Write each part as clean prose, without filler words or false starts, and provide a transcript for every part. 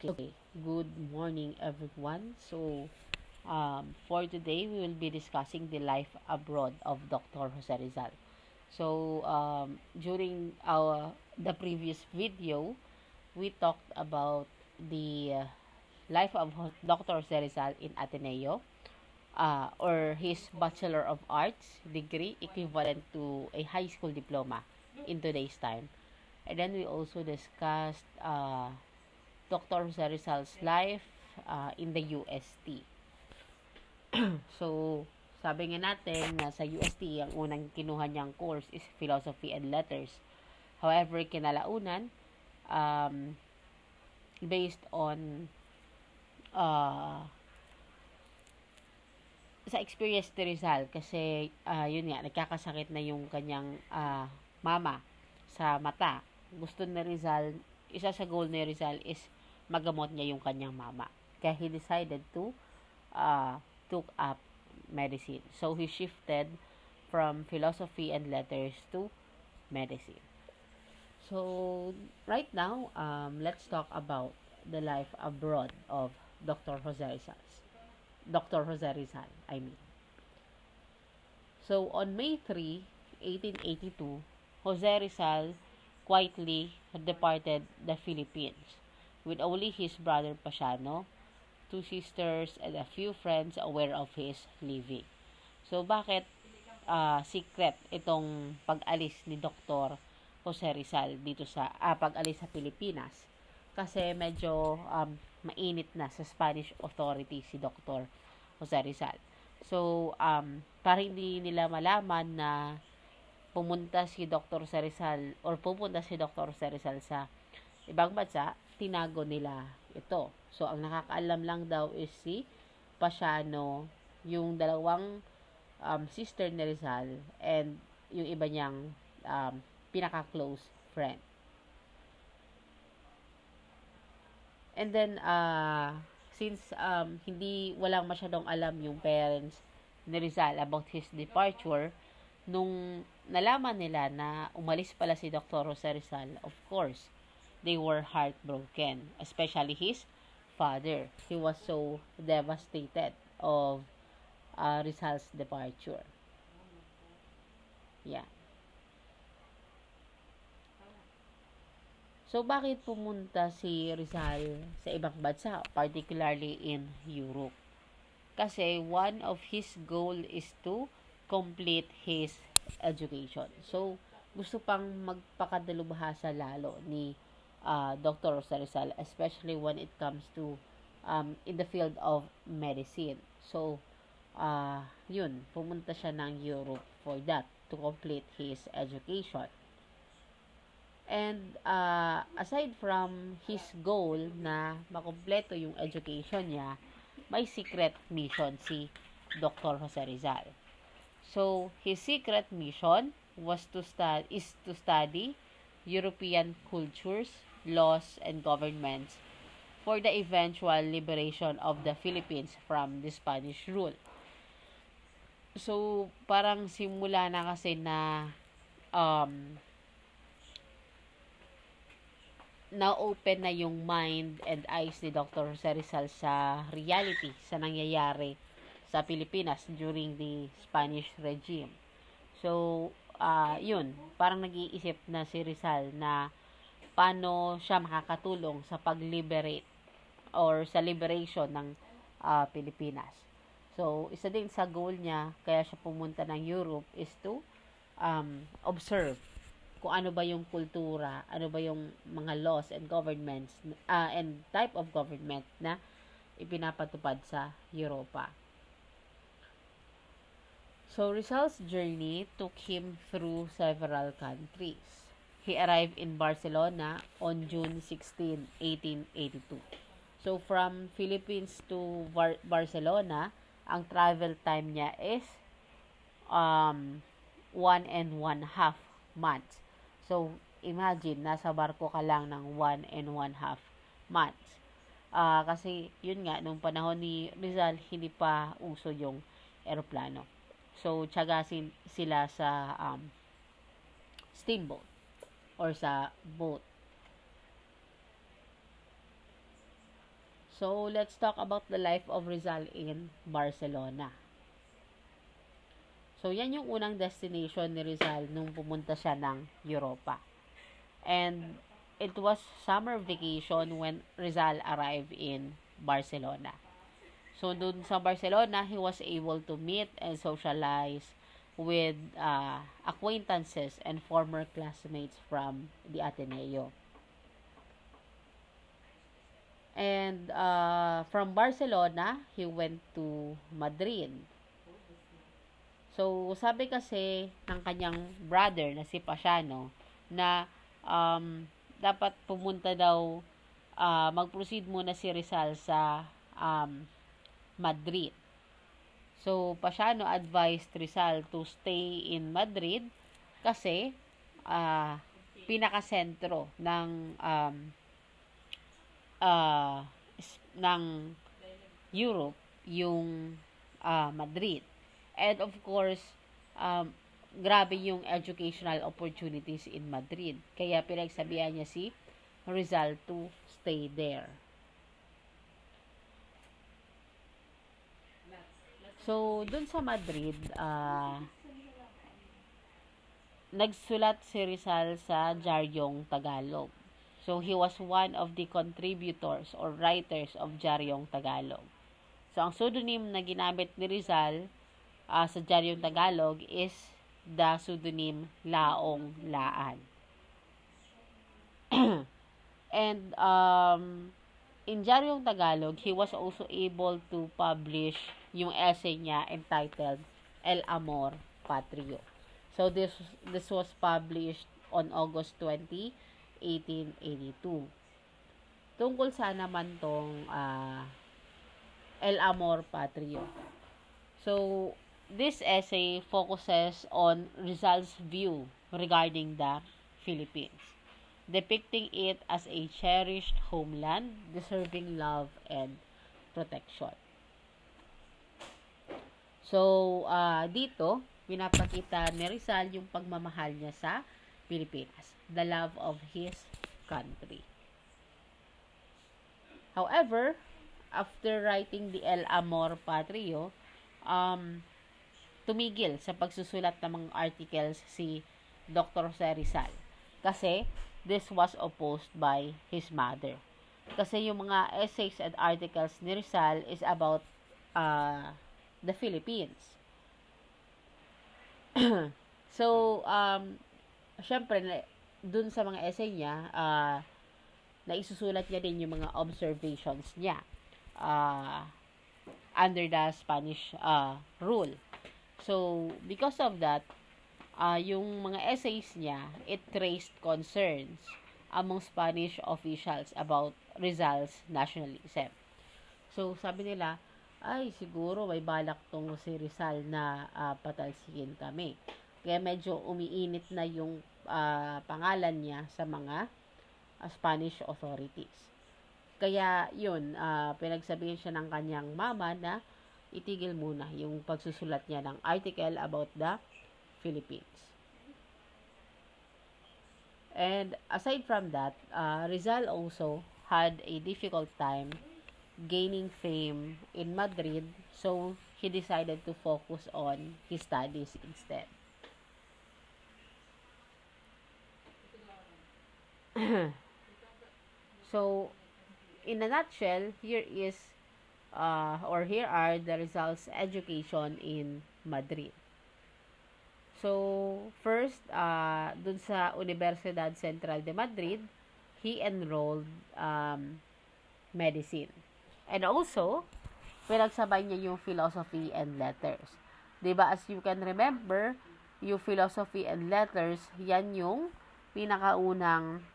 Okay, good morning everyone. For today, we will be discussing the life abroad of Dr. Jose Rizal. During the previous video, we talked about the life of Dr. Jose Rizal in Ateneo, or his Bachelor of Arts degree equivalent to a high school diploma in today's time. And then we also discussed Dr. Jose Rizal's life in the UST. So, sabi nga natin na sa UST, ang unang kinuha niyang course is Philosophy and Letters. However, kinalaunan, um, based on sa experience ni Rizal, kasi yun nga, nagkakasakit na yung kanyang mama sa mata. Gusto ni Rizal, isa sa goal ni Rizal is magamot niya yung kanyang mama. Kaya he decided to took up medicine. So, he shifted from philosophy and letters to medicine. So, right now, let's talk about the life abroad of Dr. Jose Rizal. Dr. Jose Rizal, I mean. So, on May 3, 1882, Jose Rizal quietly departed the Philippines with only his brother Pasiano, two sisters, and a few friends aware of his leaving. So, bakit secret itong pag-alis ni Dr. Jose Rizal dito sa pag-alis sa Pilipinas? Kasi medyo mainit na sa Spanish authority si Dr. Jose Rizal. So, para hindi nila malaman na pupunta si Dr. Jose Rizal sa ibang bansa, tinago nila ito. So, ang nakakaalam lang daw is si Pasiano, yung dalawang sister ni Rizal, and yung iba niyang pinaka-close friend. And then, since walang masyadong alam yung parents ni Rizal about his departure, nung nalaman nila na umalis pala si Dr. Jose Rizal, of course, they were heartbroken, especially his father. He was so devastated of Rizal's departure. Yeah. So, bakit pumunta si Rizal sa ibang bansa, particularly in Europe? Kasi one of his goal is to complete his education. So, gusto pang magpakadalubhasa lalo ni Dr. Jose Rizal, especially when it comes to in the field of medicine. So, yun, pumunta siya ng Europe for that, to complete his education. And aside from his goal na makumpleto yung education niya, may secret mission si Dr. Jose Rizal. So, his secret mission is to study European cultures, laws, and governments for the eventual liberation of the Philippines from the Spanish rule. So, parang simula na kasi na na-open na yung mind and eyes ni Dr. Jose Rizal sa reality, sa nangyayari sa Pilipinas during the Spanish regime. So, yun, parang nag-iisip na si Rizal na paano siya makakatulong sa pag-liberate or sa liberation ng Pilipinas. So, isa din sa goal niya, kaya siya pumunta ng Europe, is to observe kung ano ba yung kultura, ano ba yung mga laws and governments, and type of government na ipinapatupad sa Europa. So, Rizal's journey took him through several countries. He arrived in Barcelona on June 16, 1882. So, from Philippines to Barcelona, ang travel time niya is 1.5 months. So, imagine, nasa barko ka lang ng 1.5 months. Kasi, yun nga, nung panahon ni Rizal, hindi pa uso yung eroplano. So, tiyagasin sila sa steamboat or sa boat. So, let's talk about the life of Rizal in Barcelona. So, yan yung unang destination ni Rizal nung pumunta siya ng Europa. And it was summer vacation when Rizal arrived in Barcelona. So, dun sa Barcelona, he was able to meet and socialize with acquaintances and former classmates from the Ateneo. And from Barcelona, he went to Madrid. So, sabi kasi ng kanyang brother na si Pasiano na dapat pumunta daw, mag-proceed muna si Rizal sa Madrid. So, Pasiano advised Rizal to stay in Madrid kasi pinaka-sentro ng Europe yung Madrid. And of course, grabe yung educational opportunities in Madrid. Kaya pinagsabihan niya si Rizal to stay there. So, dun sa Madrid, nagsulat si Rizal sa Diaryong Tagalog. So, he was one of the contributors or writers of Diaryong Tagalog. So, ang pseudonym na ginamit ni Rizal sa Diaryong Tagalog is the pseudonym Laong Laan. And in Diaryong Tagalog, he was also able to publish yung essay niya entitled El Amor Patrio. So, this was published on August 20, 1882. Tungkol saan naman tong El Amor Patrio? So, this essay focuses on Rizal's view regarding the Philippines, depicting it as a cherished homeland deserving love and protection. So, dito, pinapakita ni Rizal yung pagmamahal niya sa Pilipinas, the love of his country. However, after writing the El Amor Patrio, tumigil sa pagsusulat ng mga articles si Dr. Jose Rizal. Kasi, this was opposed by his mother. Kasi yung mga essays and articles ni Rizal is about the Philippines. So, syempre, dun sa mga essay niya, naisusulat niya din yung mga observations niya under the Spanish rule. So, because of that, yung mga essays niya, it raised concerns among Spanish officials about Rizal's nationalism. So, sabi nila, ay, siguro may balak tong si Rizal na patalsikin kami. Kaya medyo umiinit na yung pangalan niya sa mga Spanish authorities. Kaya, yun, pinagsabihin siya ng kanyang mama na itigil muna yung pagsusulat niya ng article about the Philippines. And aside from that, Rizal also had a difficult time gaining fame in Madrid, so he decided to focus on his studies instead. So, in a nutshell, here are the Rizal's education in Madrid. So, first, dun sa Universidad Central de Madrid, he enrolled medicine. And also, pinagsabay niya yung philosophy and letters. Diba, as you can remember, yung philosophy and letters, yan yung pinakaunang,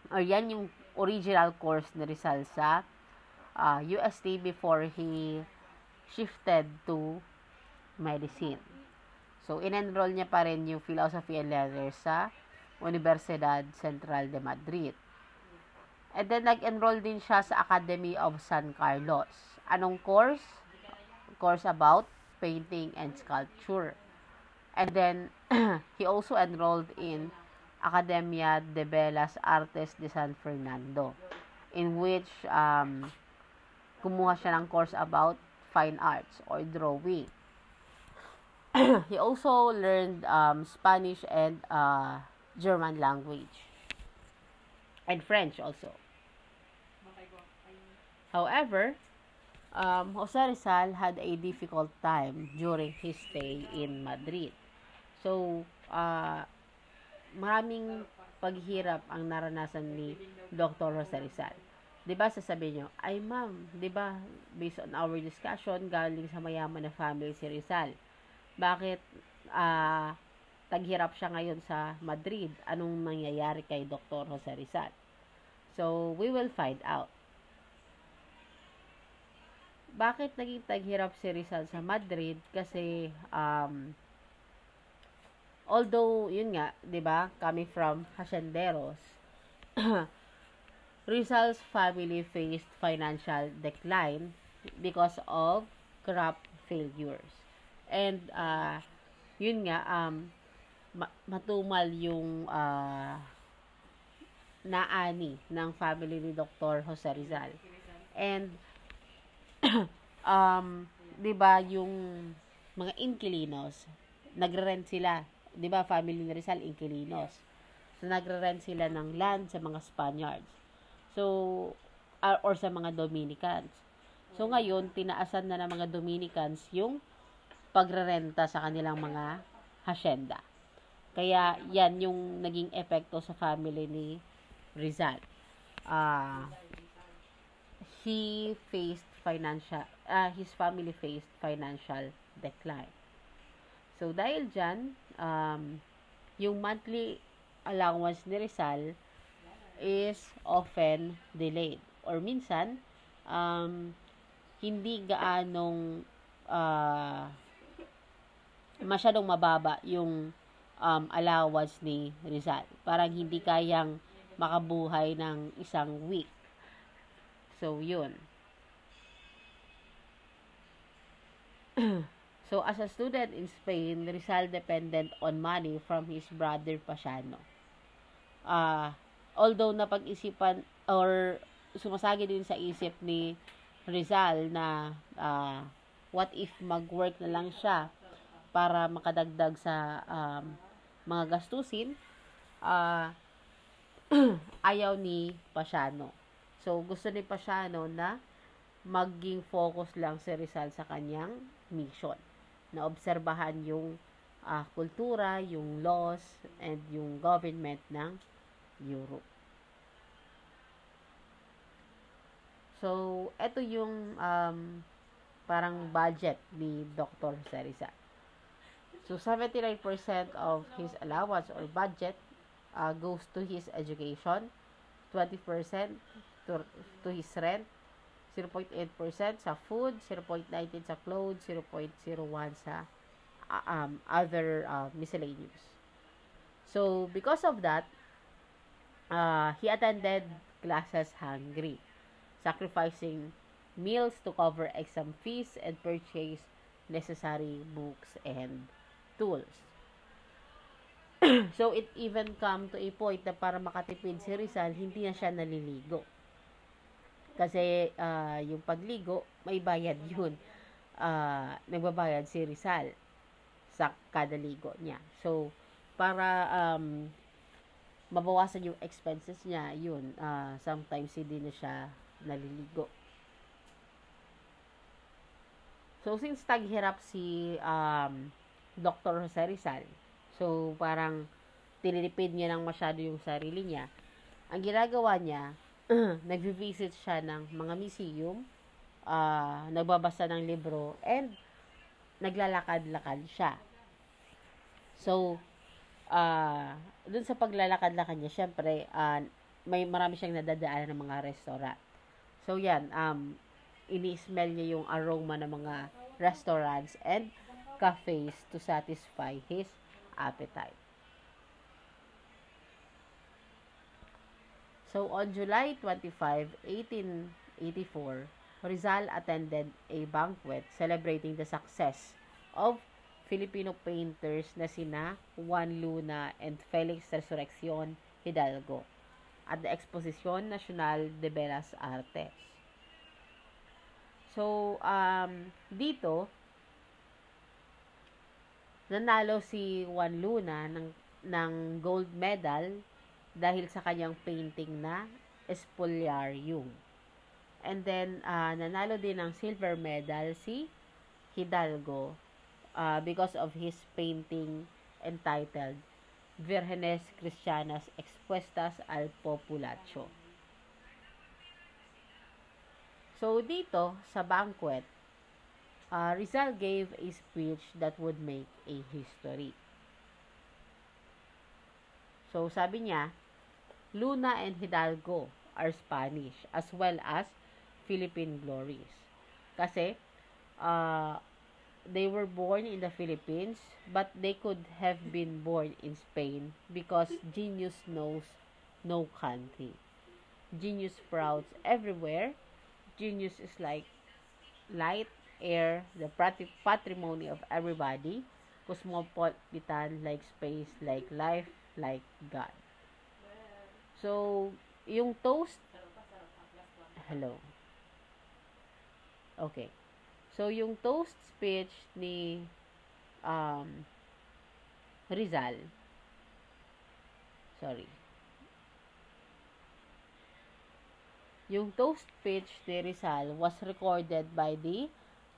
or yan yung original course ni Rizal sa UST before he shifted to medicine. So, in-enroll niya pa rin yung philosophy and letters sa Universidad Central de Madrid. And then, nag-enroll din siya sa Academy of San Carlos. Anong course? Course about painting and sculpture. And then, he also enrolled in Academia de Bellas Artes de San Fernando, in which kumuha siya ng course about fine arts or drawing. He also learned Spanish and German language. And French also. However, Jose Rizal had a difficult time during his stay in Madrid. So, maraming paghirap ang naranasan ni Dr. Jose Rizal. 'Di ba sasabihin nyo, ay ma'am, 'di ba based on our discussion, galing sa mayaman na family si Rizal. Bakit taghirap siya ngayon sa Madrid? Anong nangyayari kay Dr. Jose Rizal? So, we will find out. Bakit naging taghirap si Rizal sa Madrid? Kasi, although, yun nga, 'di ba, coming from hacienderos, Rizal's family faced financial decline because of crop failures. And, yun nga, matumal yung naani ng family ni Dr. Jose Rizal. And, 'di ba, yung mga inquilinos, nagre-rent sila. 'Di ba, family ni Rizal inquilinos. So, nagre-rent sila ng land sa mga Spaniards. So, or sa mga Dominicans. So, ngayon, tinaasan na ng mga Dominicans yung pagrerenta sa kanilang mga hacienda. Kaya, yan yung naging epekto sa family ni Rizal. His family faced financial decline. So, dahil dyan, yung monthly allowance ni Rizal is often delayed. Or minsan, hindi gaanong masyadong mababa yung allowance ni Rizal. Parang hindi kayang makabuhay ng isang week. So, yun. So, as a student in Spain, Rizal dependent on money from his brother Pasiano. Although napag-isipan or sumasagi din sa isip ni Rizal na what if mag-work na lang siya para makadagdag sa mga gastusin, ayaw ni Pasiano. So, gusto ni Pasiano na maging focus lang si Rizal sa kanyang mission. Na obserbahan yung kultura, yung laws, and yung government ng Europe. So, ito yung parang budget ni Dr. Jose Rizal. So, 79% of his allowance or budget goes to his education, 20% to his rent, 0.8% sa food, 0.19 sa clothes, 0.01 sa other miscellaneous. So, because of that, he attended classes hungry, sacrificing meals to cover exam fees and purchase necessary books and tools. So, it even come to a point na para makatipid si Rizal, hindi na siya naliligo. Kasi, yung pagligo, may bayad yun. Nagbabayad si Rizal sa kada ligo niya. So, para mabawasan yung expenses niya, yun, sometimes hindi na siya naliligo. So, since taghirap si Dr. Jose Rizal, so, parang tinitipid niya ng masyado yung sarili niya. Ang ginagawa niya, nagvi-visit siya ng mga museum, nagbabasa ng libro, and naglalakad-lakad siya. So, dun sa paglalakad-lakad niya, syempre, may marami siyang nadadaanan ng mga restaurant. So, yan, ini-smell niya yung aroma ng mga restaurants and cafes to satisfy his appetite. So, on July 25, 1884, Rizal attended a banquet celebrating the success of Filipino painters na sina Juan Luna and Felix Resurrección Hidalgo at the Exposición Nacional de Bellas Artes. So, dito, nanalo si Juan Luna ng gold medal dahil sa kanyang painting na Spoliarium. And then, nanalo din ng silver medal si Hidalgo because of his painting entitled Vírgenes Cristianas Expuestas al Populacho. So, dito, sa banquet, Rizal gave a speech that would make a history. So, sabi niya, Luna and Hidalgo are Spanish as well as Philippine glories. Kasi, they were born in the Philippines, but they could have been born in Spain because genius knows no country. Genius sprouts everywhere. Genius is like light, air, the patrimony of everybody. Cosmopolitan, like space, like life, like God. So, yung toast, hello. Okay. So, yung toast speech ni Rizal, sorry. Yung toast speech ni Rizal was recorded by the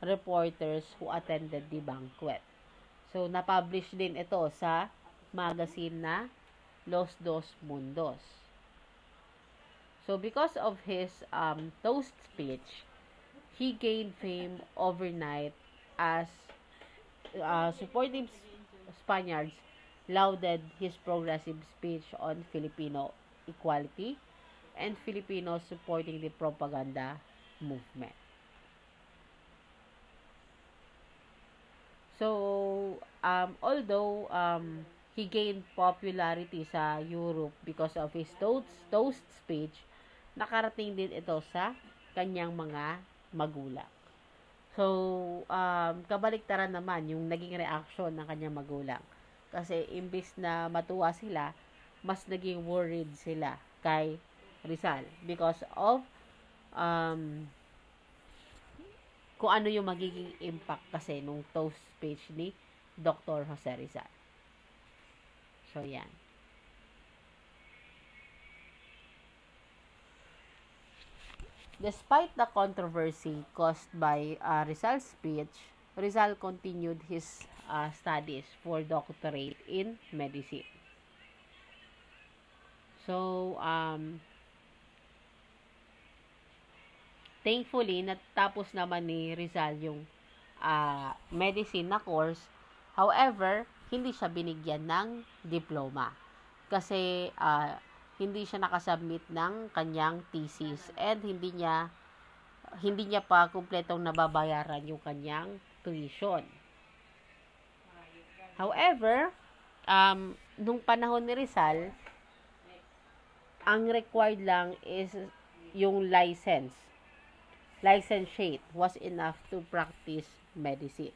reporters who attended the banquet. So, na-publish din ito sa magazine na Los Dos Mundos. So, because of his toast speech, he gained fame overnight as supportive Spaniards lauded his progressive speech on Filipino equality and Filipinos supporting the propaganda movement. So, although he gained popularity sa Europe because of his toast speech, nakarating din ito sa kanyang mga magulang. So, kabaliktaran naman yung naging reaction ng kanyang magulang. Kasi imbis na matuwa sila, mas naging worried sila kay Rizal because of kung ano yung magiging impact kasi nung toast speech ni Dr. Jose Rizal. So, yan. Despite the controversy caused by Rizal's speech, Rizal continued his studies for doctorate in medicine. So, thankfully, natapos naman ni Rizal yung medicine na course. However, hindi siya binigyan ng diploma. Kasi, hindi siya nakasubmit ng kanyang thesis and hindi niya pa kumpletong nababayaran yung kanyang tuition. However, nung panahon ni Rizal, ang required lang is yung licentiate was enough to practice medicine.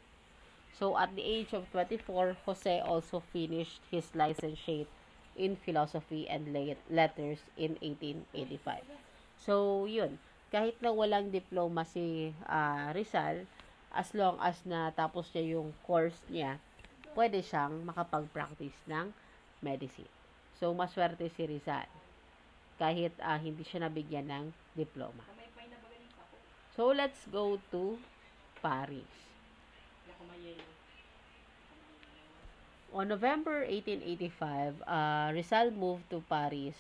So, at the age of 24, Jose also finished his licentiate in philosophy and letters in 1885. So, yun. Kahit na walang diploma si Rizal, as long as natapos niya yung course niya, pwede siyang makapag-practice ng medicine. So, maswerte si Rizal kahit hindi siya nabigyan ng diploma. So, let's go to Paris. On November 1885, Rizal moved to Paris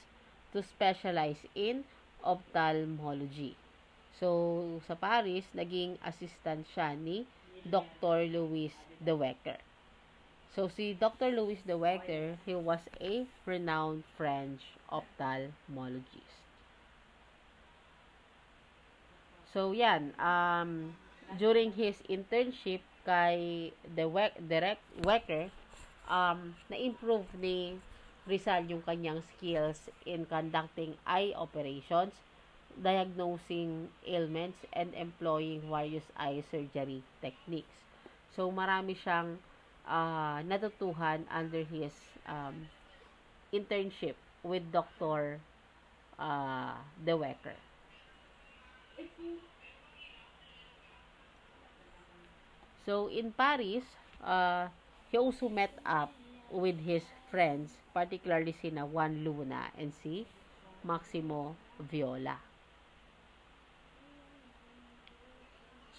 to specialize in ophthalmology. So, sa Paris, naging assistant siya ni Dr. Louis de Wecker. So, si Dr. Louis de Wecker, he was a renowned French ophthalmologist. So, yan. During his internship kay Wecker, na-improve ni Rizal yung kanyang skills in conducting eye operations, diagnosing ailments, and employing various eye surgery techniques. So, marami siyang natutuhan under his internship with Dr. De Wecker. So, in Paris, he also met up with his friends, particularly sina Juan Luna and si Maximo Viola.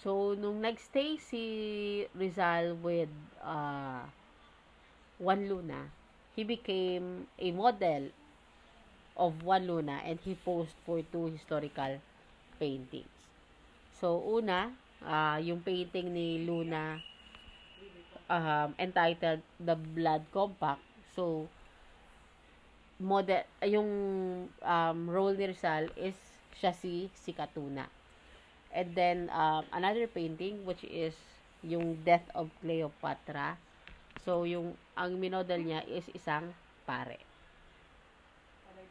So, nung nagstay si Rizal with Juan Luna, he became a model of Juan Luna and he posed for two historical paintings. So, una, yung painting ni Luna entitled The Blood Compact. So, model, yung role ni Rizal is siya si Katuna. And then, another painting which is yung Death of Cleopatra. So, ang minodel niya is isang pare.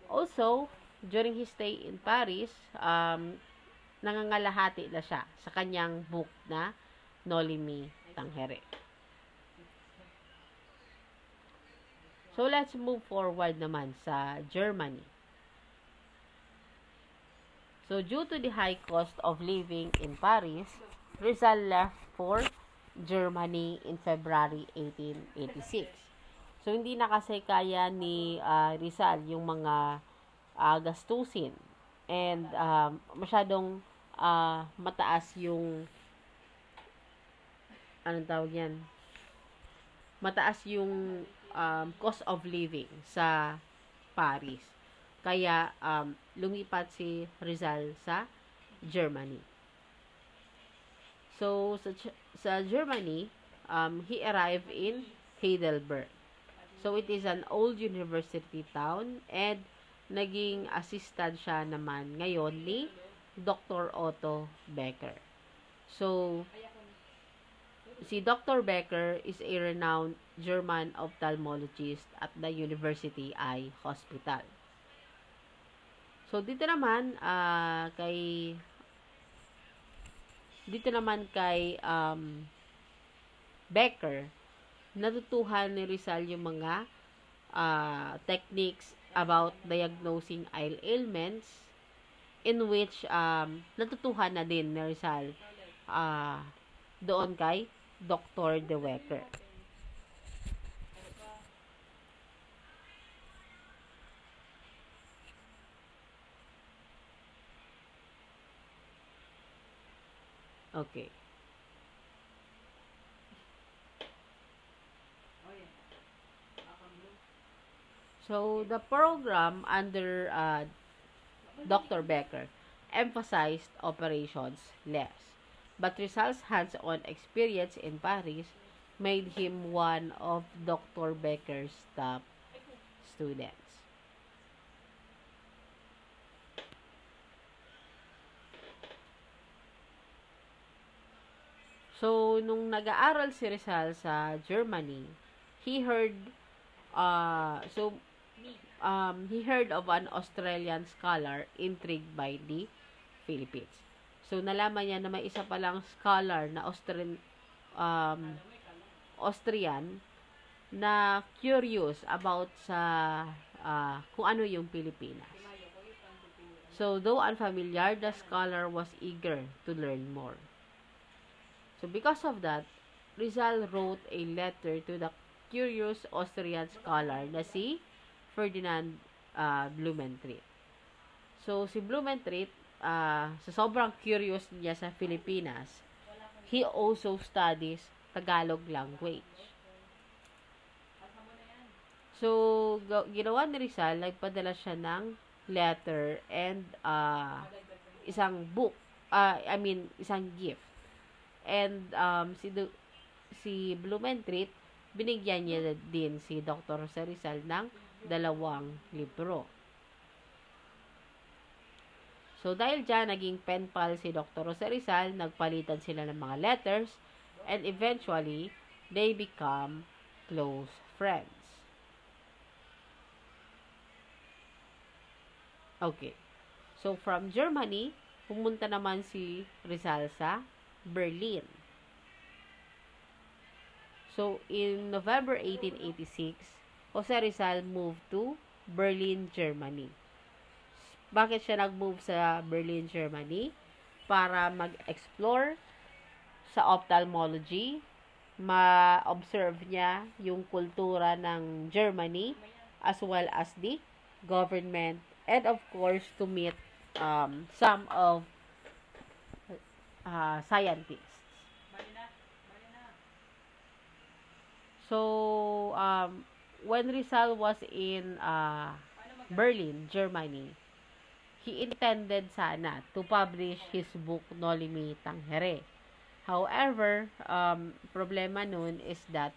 Also, during his stay in Paris, nangangalahati na siya sa kanyang book na Noli Me Tangere. So, let's move forward naman sa Germany. So, due to the high cost of living in Paris, Rizal left for Germany in February 1886. So, hindi na kasi kaya ni Rizal yung mga gastusin. And masyadong mataas yung anong tawag yan? Mataas yung cost of living sa Paris. Kaya, lumipat si Rizal sa Germany. So, sa Germany, he arrived in Heidelberg. So, it is an old university town and naging assistant siya naman ngayon ni Dr. Otto Becker. So, si Dr. Becker is a renowned German ophthalmologist at the University Eye Hospital. So, dito naman kay Becker, natutuhan ni Rizal yung mga techniques about diagnosing eye ailments in which natutuhan na din ni Rizal doon kay Dr. De Wecker. Okay. So, the program under Dr. Becker emphasized operations less. But Rizal's hands-on experience in Paris made him one of Dr. Becker's top students. So, nung nag-aaral si Rizal sa Germany, he heard he heard of an Australian scholar intrigued by the Philippines. So, nalaman niya na may isa palang scholar na Austrian na curious about sa kung ano yung Pilipinas. So, though unfamiliar, the scholar was eager to learn more. So, because of that, Rizal wrote a letter to the curious Austrian scholar na si Ferdinand Blumentritt. So, si Blumentritt, sa sobrang curious niya sa Pilipinas, he also studies Tagalog language. So, ginawa ni Rizal, nagpadala siya ng letter and isang book, isang gift. And si Blumentritt, binigyan niya din si Dr. Jose Rizal ng 2 libro. So, dahil dyan, naging pen pal si Dr. Jose Rizal, nagpalitan sila ng mga letters, and eventually, they become close friends. Okay. So, from Germany, pumunta naman si Rizal sa Berlin. So, in November 1886, Jose Rizal moved to Berlin, Germany. Bakit siya nag-move sa Berlin, Germany? Para mag-explore sa ophthalmology, ma-observe niya yung kultura ng Germany as well as the government, and of course to meet some of scientists. So when Rizal was in Berlin, Germany, he intended sana to publish his book Noli Me Tangere. However, problema nun is that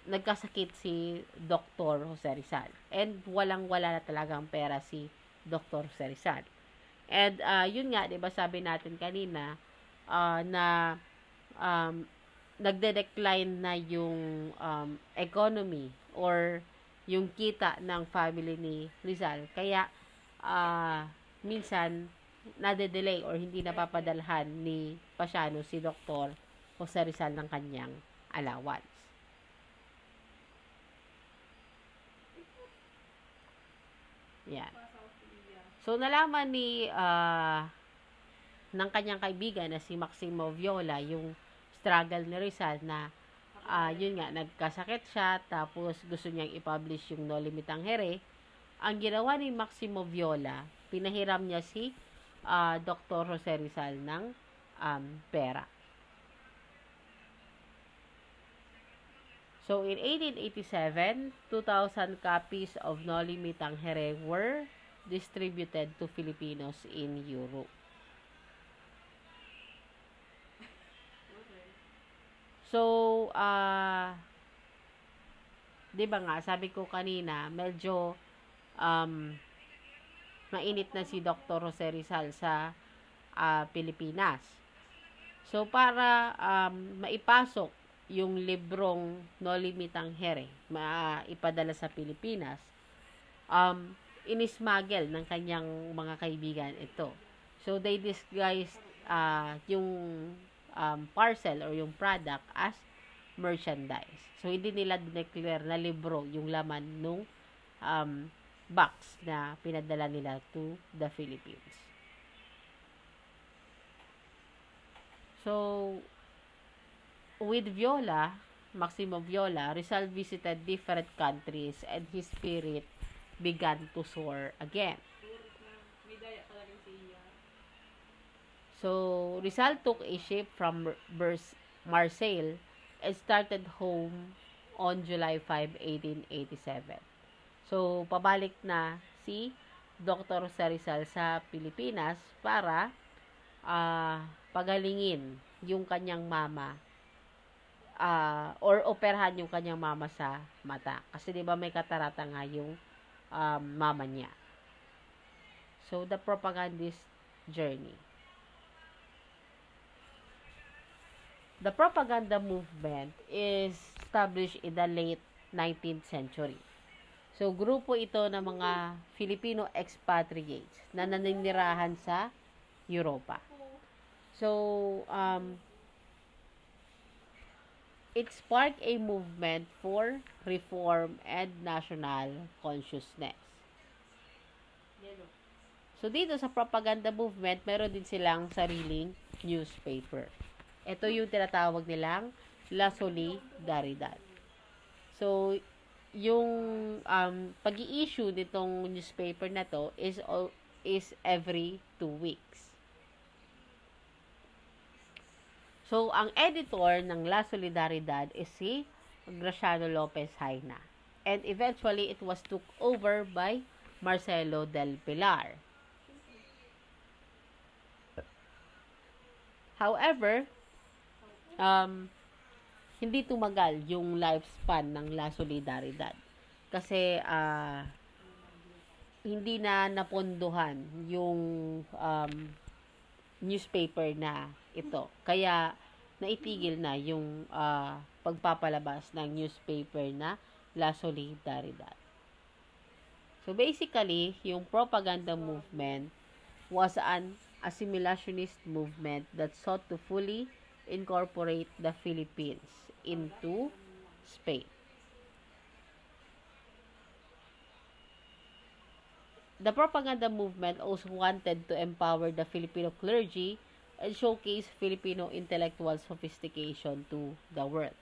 nagkasakit si Dr. Jose Rizal. And walang-wala na talagang pera si Dr. Jose Rizal. And yun nga, 'di ba sabi natin kanina na nagde-decline na yung economy or yung kita ng family ni Rizal. Kaya minsan nade-delay or hindi napapadalhan ni Pasiano si Dr. Jose Rizal ng kanyang allowance. Yan. So, nalaman ni ng kanyang kaibigan na si Maximo Viola yung struggle ni Rizal na yun nga, nagkasakit siya tapos gusto niyang i-publish yung Noli Me Tangere. Ang ginawa ni Maximo Viola, pinahiram niya si Dr. Jose Rizal ng pera. So, in 1887, 2,000 copies of Noli Me Tangere were distributed to Filipinos in Europe. So, di ba nga, sabi ko kanina, medyo mainit na si Dr. Jose Rizal sa Pilipinas. So, para maipasok yung librong Noli Me Tangere, ipadala sa Pilipinas, inismagel ng kanyang mga kaibigan ito. So, they disguised yung parcel or yung product as merchandise. So, hindi nila declare na libro yung laman nung box na pinadala nila to the Philippines. So, with Viola, Maximo Viola, Rizal visited different countries and his spirit began to soar again. So, Rizal took a ship from Marseille and started home on July 5, 1887. So, pabalik na si Dr. Jose Rizal sa Pilipinas para pagalingin yung kanyang mama or operahan yung kanyang mama sa mata. Kasi 'di ba may katarata nga yung mama niya. So, the propagandist journey. The propaganda movement is established in the late 19th century. So, grupo ito ng mga Filipino expatriates na naninirahan sa Europa. So, it sparked a movement for reform and national consciousness. So, dito sa propaganda movement, meron din silang sariling newspaper. Ito yung tinatawag nilang La Solidaridad. So, yung pag-i-issue nitong newspaper na to is every 2 weeks. So, ang editor ng La Solidaridad is si Graciano Lopez Haina. And eventually, it was took over by Marcelo del Pilar. However, hindi tumagal yung lifespan ng La Solidaridad. Kasi, hindi na napondohan yung newspaper na ito. Kaya, naitigil na yung pagpapalabas ng newspaper na La Solidaridad. So, basically, yung propaganda movement was an assimilationist movement that sought to fully incorporate the Philippines into Spain. The propaganda movement also wanted to empower the Filipino clergy and showcase Filipino intellectual sophistication to the world.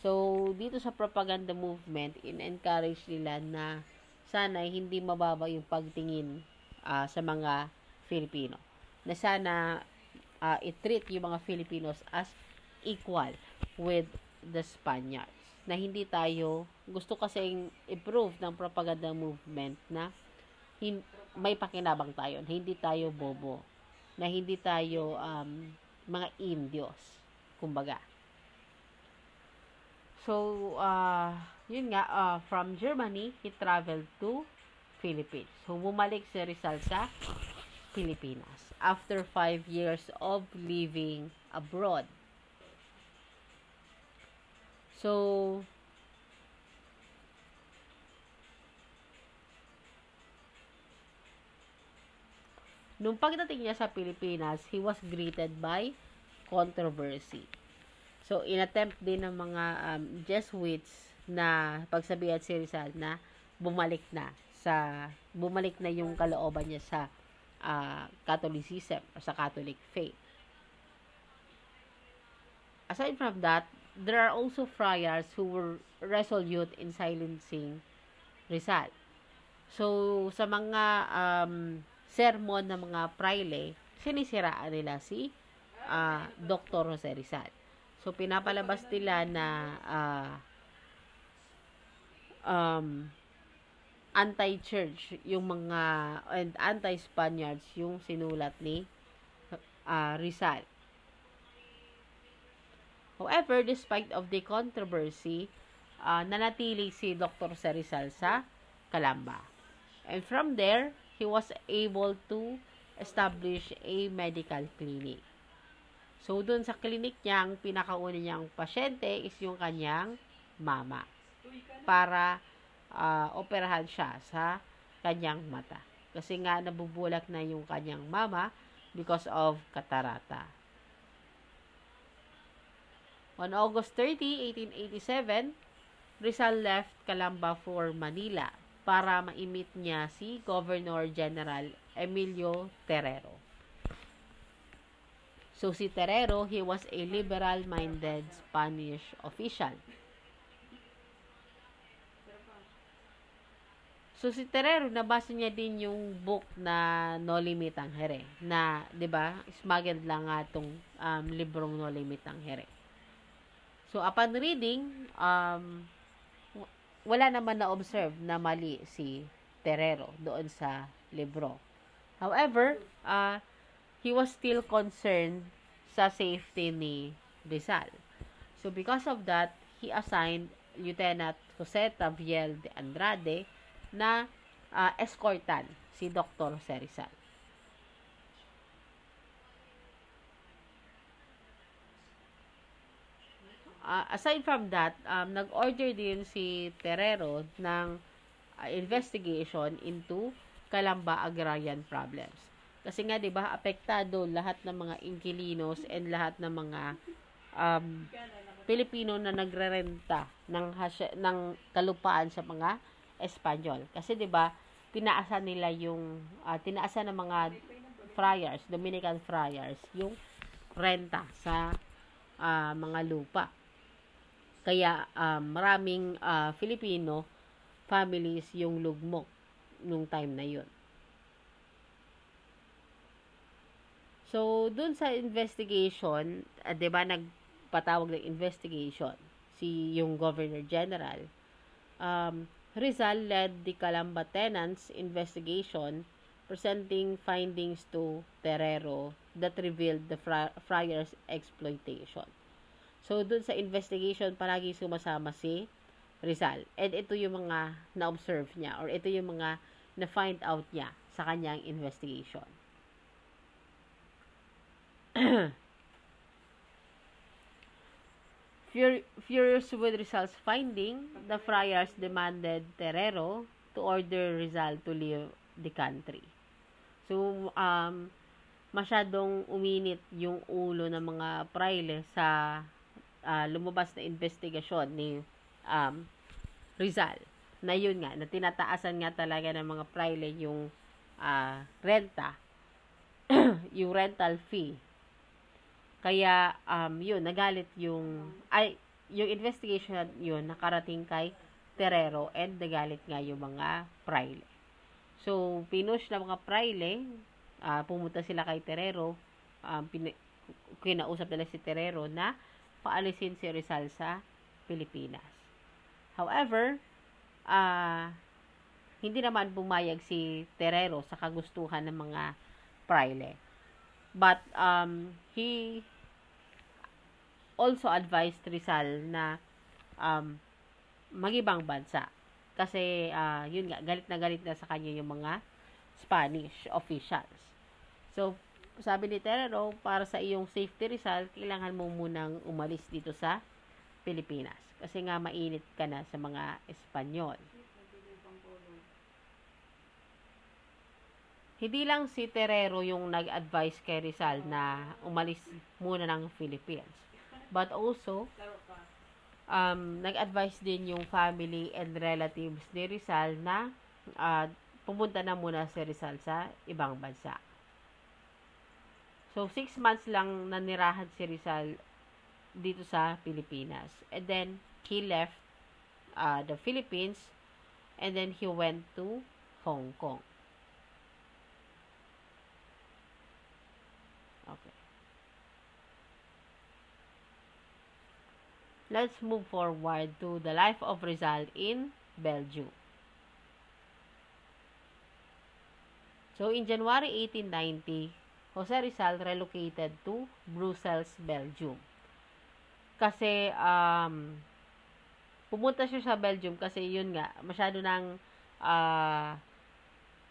So, dito sa propaganda movement, in-encourage nila na sana hindi mababa yung pagtingin sa mga Filipino. Na sana i-treat yung mga Filipinos as equal with the Spaniards. Na hindi tayo, gusto kasing i-prove ng propaganda movement na may pakinabang tayo, na hindi tayo bobo, na hindi tayo mga Indios, kumbaga. So, yun nga, from Germany, he traveled to Philippines. So, bumalik si Rizal sa Pilipinas after 5 years of living abroad. So, nung pagdating niya sa Pilipinas, he was greeted by controversy. So, inattempt din ng mga Jesuits na pagsabihan si Rizal na bumalik na yung kalooban niya sa Catholicism or sa Catholic faith. Aside from that, there are also friars who were resolute in silencing Rizal. So, sa mga sermon ng mga praile, sinisiraan nila si Dr. Jose Rizal. So, pinapalabas nila na anti-church yung mga and anti-Spaniards yung sinulat ni Rizal. However, despite of the controversy, nanatili si Dr. Jose Rizal sa Calamba. And from there, he was able to establish a medical clinic. So, dun sa clinic niya, ang pinakauna niyang pasyente is yung kanyang mama. Para operahan siya sa kanyang mata. Kasi nga, nabubulak na yung kanyang mama because of catarata. On August 30, 1887, Rizal left Calamba for Manila para ma-meet niya si Governor General Emilio Terrero. So, si Terrero, he was a liberal-minded Spanish official. So, si Terrero, nabasa niya din yung book na No Limit Tangere. Na, di ba, smuggled lang nga itong librong No Limit Tangere. So, upon reading, wala naman na-observe na mali si Terrero doon sa libro. However, he was still concerned sa safety ni Rizal. So, because of that, he assigned Lieutenant Jose Taviel de Andrade na escortan si Dr. Jose Rizal. Aside from that, nag-order din si Terrero ng investigation into Calamba agrarian problems. Kasi nga, 'di ba, apektado lahat ng mga inquilinos and lahat ng mga Pilipino na nagrerenta ng kalupaan sa mga Espanyol. Kasi 'di ba, tinaasan nila yung tinaasan ng mga friars, Dominican friars, yung renta sa mga lupa. Kaya maraming Filipino families yung lugmok nung time na yun. So, dun sa investigation, 'di ba, nagpatawag ng investigation yung Governor General. Rizal led the Calamba Tenants investigation, presenting findings to Terrero that revealed the friars' exploitation. So, dun sa investigation, palagi sumasama si Rizal. And ito yung mga na-observe niya or ito yung mga na-find out niya sa kanyang investigation. Furious with Rizal's finding, the friars demanded Terrero to order Rizal to leave the country. So, masyadong uminit yung ulo ng mga praile sa lumabas na investigasyon ni Rizal. Na yun nga, na tinataasan nga talaga ng mga praile yung renta, yung rental fee Kaya, yun, nagalit yung investigation yun, nakarating kay Terrero and nagalit nga yung mga praile. So, pinush ng mga praile, pumunta sila kay Terrero, kinausap nila si Terrero na paalisin si Rizal sa Pilipinas. However, hindi naman pumayag si Terrero sa kagustuhan ng mga praile. But, he also advised Rizal na mag-ibang bansa. Kasi, yun nga, galit na sa kanya yung mga Spanish officials. So, sabi ni Terrero, para sa iyong safety, Rizal, kailangan mo munang umalis dito sa Pilipinas. Kasi nga, mainit ka na sa mga Espanyol. Hindi lang si Terrero yung nag-advise kay Rizal na umalis muna ng Philippines. But also, nag-advise din yung family and relatives ni Rizal na pumunta na muna si Rizal sa ibang bansa. So, 6 months lang nanirahan si Rizal dito sa Pilipinas. And then, he left the Philippines and then he went to Hong Kong. Okay. Let's move forward to the life of Rizal in Belgium. So, in January 1890, Jose Rizal relocated to Brussels, Belgium. Kasi, pumunta siya sa Belgium kasi yun nga, masyado nang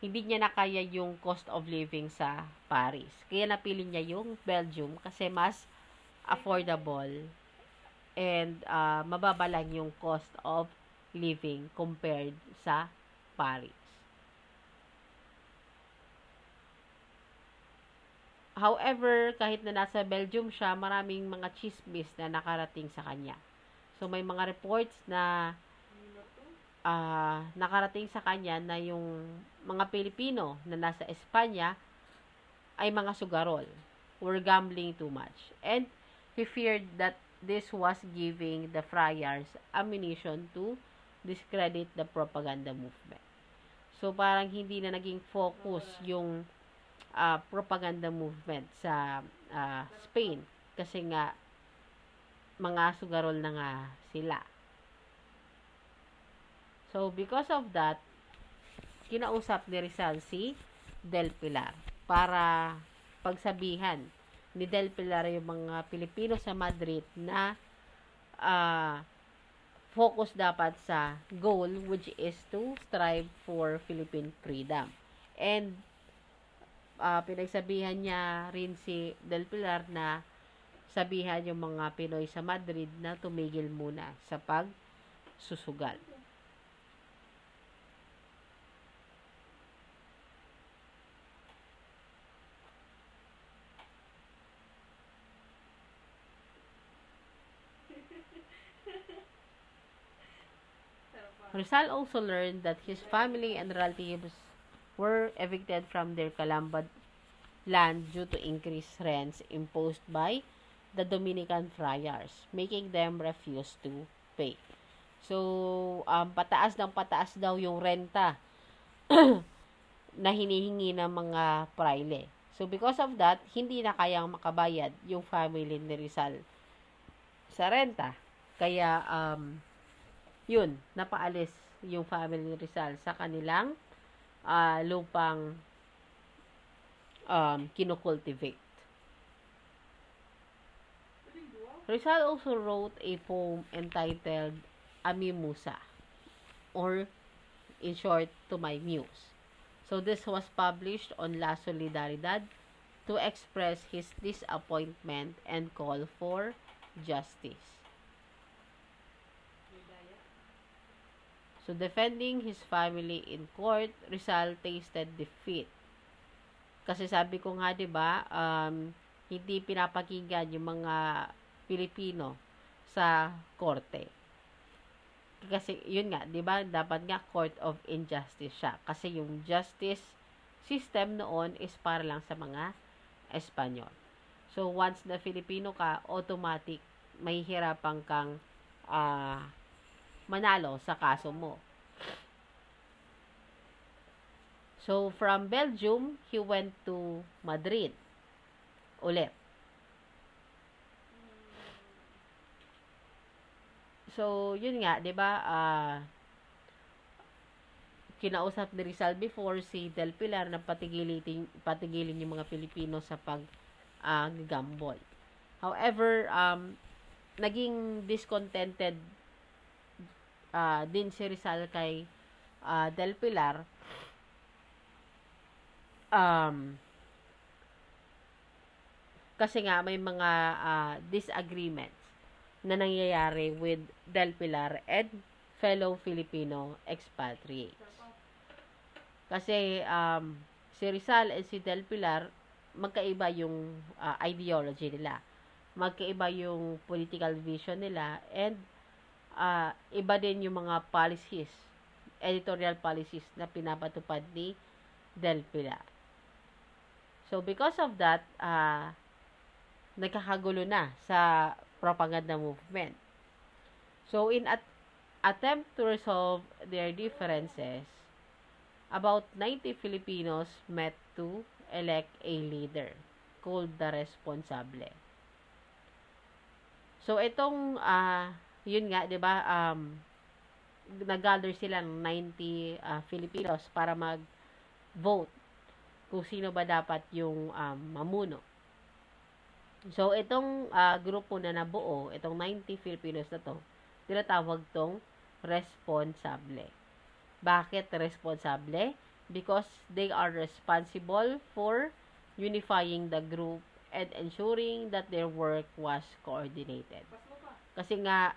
hindi niya na kaya yung cost of living sa Paris. Kaya napili niya yung Belgium kasi mas affordable and mababa lang yung cost of living compared sa Paris. However, kahit na nasa Belgium siya, maraming mga chismis na nakarating sa kanya. So, may mga reports na nakarating sa kanya na yung mga Pilipino na nasa Espanya ay mga sugarol, were gambling too much. And he feared that this was giving the friars ammunition to discredit the propaganda movement. So, parang hindi na naging focus yung propaganda movement sa Spain kasi nga mga sugarol na nga sila. So, because of that, kinausap ni Rizal si Del Pilar para pagsabihan ni Del Pilar yung mga Pilipino sa Madrid na focus dapat sa goal which is to strive for Philippine freedom. And pinagsabihan niya rin si Del Pilar na sabihan yung mga Pinoy sa Madrid na tumigil muna sa pagsusugal. Rizal also learned that his family and relatives were evicted from their Calamba land due to increased rents imposed by the Dominican friars, making them refuse to pay. So, pataas daw yung renta na hinihingi ng mga praile. So, because of that, hindi na kayang makabayad yung family ni Rizal sa renta. Kaya, yun, napaalis yung family ni Rizal sa kanilang lupang kinocultivate. Rizal also wrote a poem entitled Amimusa, or in short, To My Muse. So this was published on La Solidaridad to express his disappointment and call for justice. So, defending his family in court, Rizal tasted defeat. Kasi sabi ko nga, 'di ba, hindi pinapakinggan yung mga Pilipino sa korte. Kasi yun nga, 'di ba, dapat nga court of injustice siya. Kasi yung justice system noon is para lang sa mga Espanyol. So, once na Filipino ka, automatic, mahihirapan kang manalo sa kaso mo. So, from Belgium, he went to Madrid ulit. So, yun nga, 'di ba? Kinausap ni Rizal before si Del Pilar na patigilin yung mga Pilipino sa gambol. However, naging discontented din si Rizal kay Del Pilar. Kasi nga may mga disagreements na nangyayari with Del Pilar and fellow Filipino expatriates. Kasi si Rizal and si Del Pilar, magkaiba yung ideology nila. Magkaiba yung political vision nila, and iba din yung mga policies, editorial policies na pinapatupad ni Del Pilar. So, because of that, nagkakagulo na sa propaganda movement. So, in attempt to resolve their differences, about 90 Filipinos met to elect a leader called the Responsable. So, itong, yun nga, di ba, nag-gather sila ng 90 Filipinos para mag-vote kung sino ba dapat yung mamuno. So, itong grupo na nabuo, itong 90 Filipinos na to, tinatawag tong responsable. Bakit responsable? Because they are responsible for unifying the group and ensuring that their work was coordinated. Kasi nga,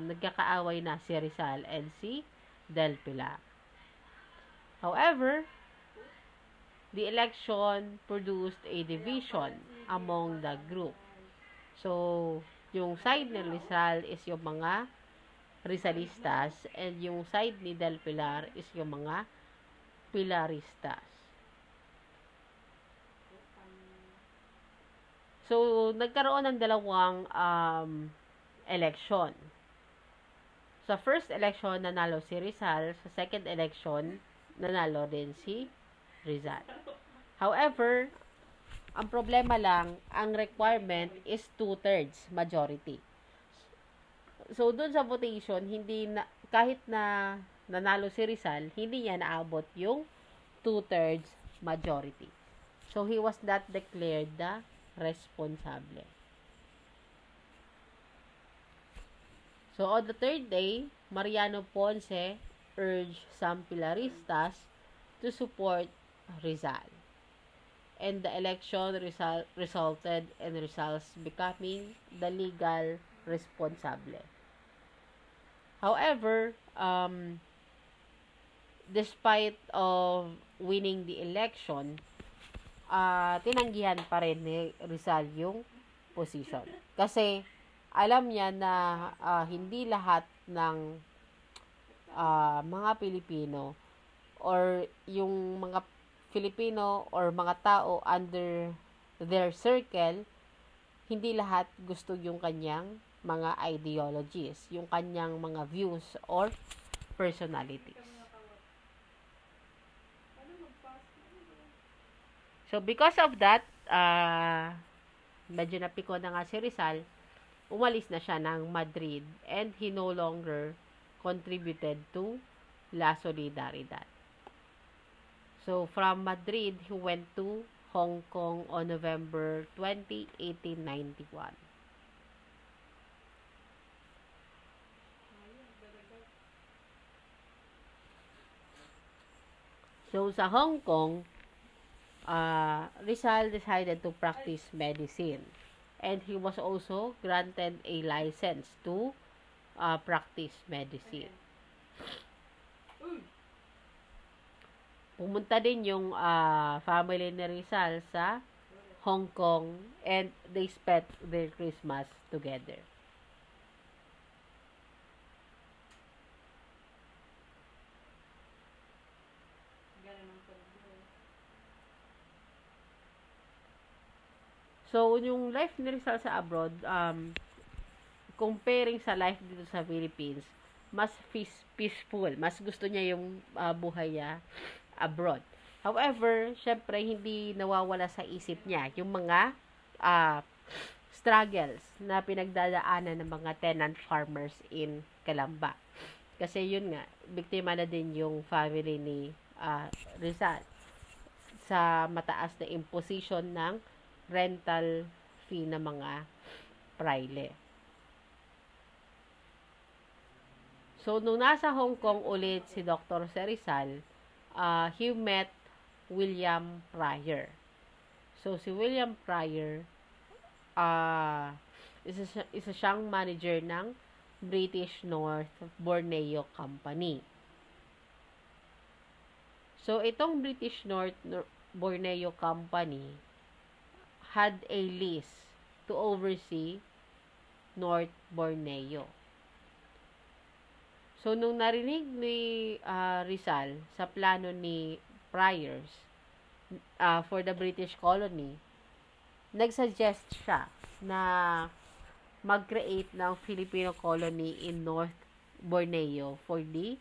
nagkakaaway na si Rizal and si Del Pilar. However, the election produced a division among the group. So, yung side ni Rizal is yung mga Rizalistas, and yung side ni Del Pilar is yung mga Pilaristas. So, nagkaroon ng dalawang election. Sa first election, nanalo si Rizal. Sa second election, nanalo din si Rizal. However, ang problema lang, ang requirement is 2/3 majority. So, dun sa votation, kahit na nanalo si Rizal, hindi niya naabot yung 2/3 majority. So, he was not declared the responsable. So, on the third day, Mariano Ponce urged some Pilaristas to support Rizal. And the election resulted in Rizal's becoming the legal responsable. However, despite of winning the election, tinanggihan pa rin ni Rizal yung position. Kasi, alam niya na hindi lahat ng mga Pilipino or yung mga Filipino or mga tao under their circle, hindi lahat gusto yung kanyang mga ideologies, yung kanyang mga views or personalities. So, because of that, medyo napiko na nga si Rizal, umalis na siya ng Madrid and he no longer contributed to La Solidaridad. So, from Madrid, he went to Hong Kong on November 20, 1891. So, sa Hong Kong, Rizal decided to practice medicine. And he was also granted a license to practice medicine. Pumunta din yung family ni Rizal sa Hong Kong and they spent their Christmas together. So, So, yung life ni Rizal sa abroad, comparing sa life dito sa Philippines, mas peaceful. Mas gusto niya yung buhay niya abroad. However, syempre, hindi nawawala sa isip niya yung mga uh, struggles na pinagdadaanan ng mga tenant farmers in Calamba. Kasi yun nga, biktima na din yung family ni Rizal sa mataas na imposition ng rental fee ng mga praile. So, nung nasa Hong Kong ulit si Dr. Rizal, he met William Pryor. So, si William Pryor, isa siyang manager ng British North Borneo Company. So, itong British North Borneo Company had a lease to oversee North Borneo. So, nung narinig ni Rizal sa plano ni Priors for the British colony, nagsuggest siya na mag-create ng Filipino colony in North Borneo for the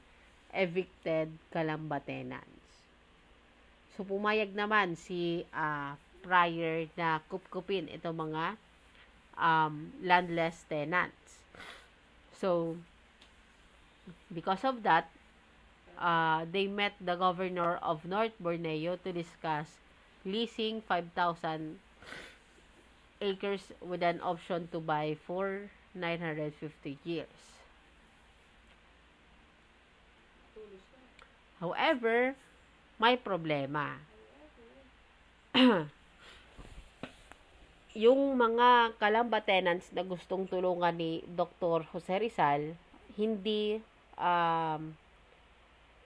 evicted Calamba tenants. So, pumayag naman si Prior na kupkupin itong mga landless tenants. So, because of that, they met the governor of North Borneo to discuss leasing 5,000 acres with an option to buy for 950 years. However, may problema. Yung mga Calamba tenants na gustong tulungan ni Dr. Jose Rizal, hindi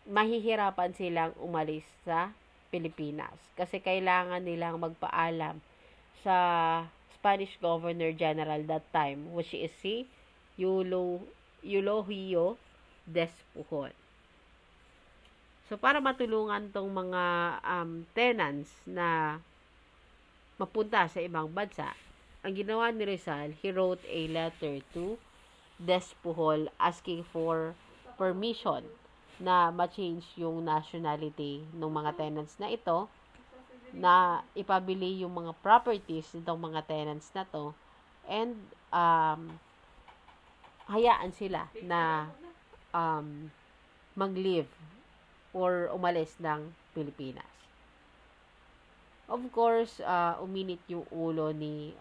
mahihirapan silang umalis sa Pilipinas kasi kailangan nilang magpaalam sa Spanish Governor General that time, which is si Eulogio Despujol. So, para matulungan tong mga tenants na mapunta sa ibang bansa, ang ginawa ni Rizal, he wrote a letter to Despujol asking for permission na ma-change yung nationality ng mga tenants na ito, na ipabili yung mga properties nitong mga tenants na to, and hayaan sila na mag-live or umalis ng Pilipinas. Of course, uminit yung ulo ni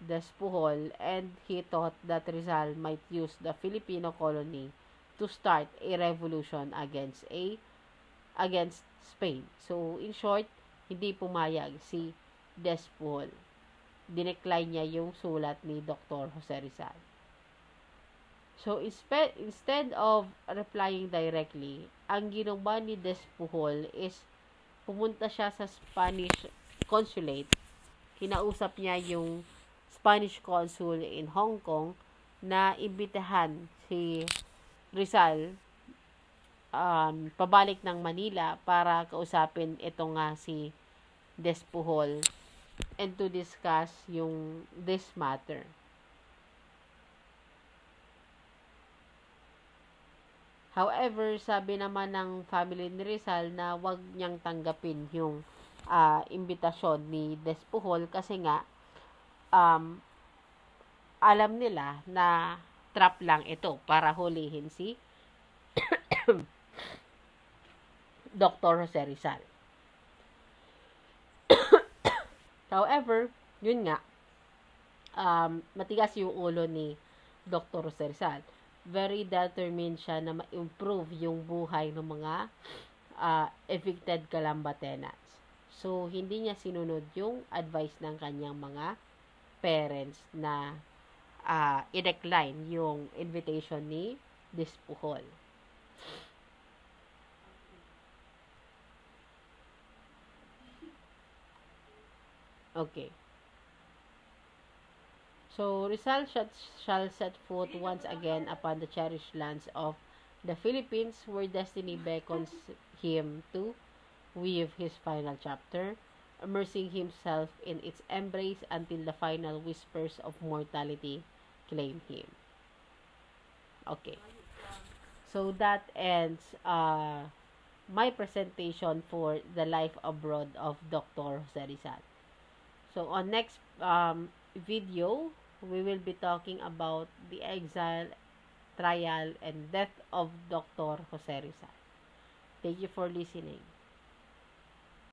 Despujol, and he thought that Rizal might use the Filipino colony to start a revolution against Spain. So, in short, hindi pumayag si Despujol. Dinecline niya yung sulat ni Dr. Jose Rizal. So, instead of replying directly, ang ginawa ni Despujol is pumunta siya sa Spanish consulate. Kinausap niya yung Spanish consul in Hong Kong na imbitahan si Rizal pabalik ng Manila para kausapin ito nga si Despujol and to discuss this matter. However, sabi naman ng family ni Rizal na wag niyang tanggapin yung imbitasyon ni Despujol kasi nga alam nila na trap lang ito para hulihin si Dr. Jose Rizal. However, yun nga, matigas yung ulo ni Dr. Jose Rizal. Very determined siya na ma-improve yung buhay ng mga evicted Calamba tenants. So, hindi niya sinunod yung advice ng kanyang mga parents na i-decline yung invitation ni Despujol. Okay. So, Rizal shall set foot once again upon the cherished lands of the Philippines, where destiny beckons him to weave his final chapter, immersing himself in its embrace until the final whispers of mortality claim him. Okay. So that ends my presentation for the life abroad of Dr. Jose Rizal. So on next video, we will be talking about the exile, trial, and death of Dr. Jose Rizal. Thank you for listening.